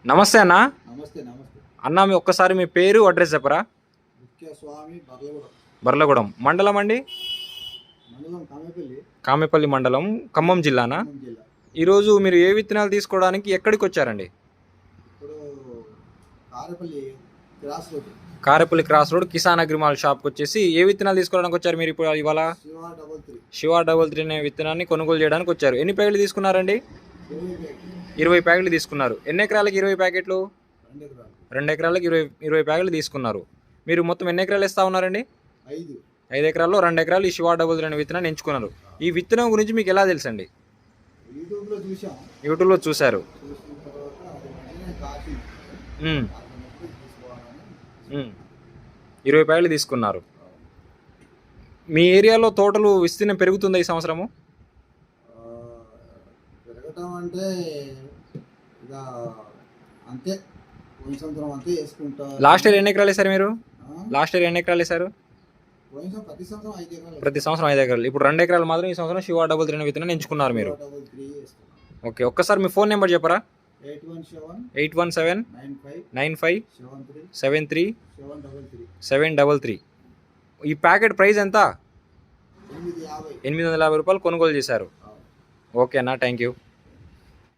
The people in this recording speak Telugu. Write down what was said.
నమస్తే అన్న. నమస్తే నమస్తే అన్న మీ ఒక్కసారి మీ పేరు అడ్రస్ చెప్పరా? ముఖ్య స్వామి బర్లగూడెం. బర్లగూడెం మండలం అండి? మండలం కామేపల్లి. కామెపల్లి మండలం, ఖమ్మం జిల్లానా? ఖమ్మం జిల్లా. ఈరోజు మీరు ఏ విత్తనాలు తీసుకోవడానికి ఎక్కడికి వచ్చారండి? ఇప్పుడు Karepalli cross road, Karepalli cross road Kisan Agrimall షాప్కి వచ్చేసి ఏ విత్తనాలు తీసుకోవడానికి వచ్చారు మీరు ఇప్పుడు ఇవాళ? శివ 33 శివ 33 అనే విత్తనాన్ని కొనుగోలు చేయడానికి వచ్చారు. ఎన్ని ప్యాకెట్లు తీసుకున్నారండి? 20 ప్యాకెట్లు తీసుకున్నారు. ఎన్ని ఎకరాలకి 20 ప్యాకెట్లు? 2 ఎకరాలు. 2 ఎకరాలకి 20 ప్యాకెట్లు తీసుకున్నారు. మీరు మొత్తం ఎన్ని ఎకరాలు ఇస్తా ఉన్నారండి? 5 ఎకరాల్లో 2 ఎకరాలు ఈ శివ 33 అనే విత్తనాన్ని ఎంచుకున్నారు. ఈ విత్తనం గురించి మీకు ఎలా తెలుసండి? యూట్యూబ్లో చూసాం. యూట్యూబ్లో చూశారు. చూసిన తర్వాత అది మంచిగానే కాఫీ ఉమ్, తీసుకోవాలని 20 ప్యాకెట్లు తీసుకున్నారు. మీ ఏరియాలో తోటలు విస్తీర్ణం పెరుగుతుందా ఈ సంవత్సరము? పెరగటం అంటే ఇక అంతే, పోయిన సంవత్సరం అంతే వేసుకుంటా. లాస్ట్ ఇయర్ ఎన్ని ఎకరాలు వేశారు మీరు? లాస్ట్ ఇయర్ ఎన్ని ఎకరాలు వేశారు? పోయిన సంవత్సరం ప్రతి సంవత్సరం 5 ఎకరాలు. ప్రతి సంవత్సరం 5 ఎకరాలు. ఇప్పుడు 2 ఎకరాలు మాత్రం ఈ సంవత్సరం శివ 33 అనే విత్తనాన్ని ఎంచుకున్నారు మీరు. 33 వేసుకున్నాం. ఓకే, ఒక్కసారి మీ ఫోన్ నెంబర్ చెప్పరా? 817 817 95 95 73 73 733. 733. ఈ ప్యాకెట్ ప్రైస్ ఎంత? 850. 850 రూపాయలు కొనుగోలు చేశారు. ఓకే అన్న, థ్యాంక్ యూ.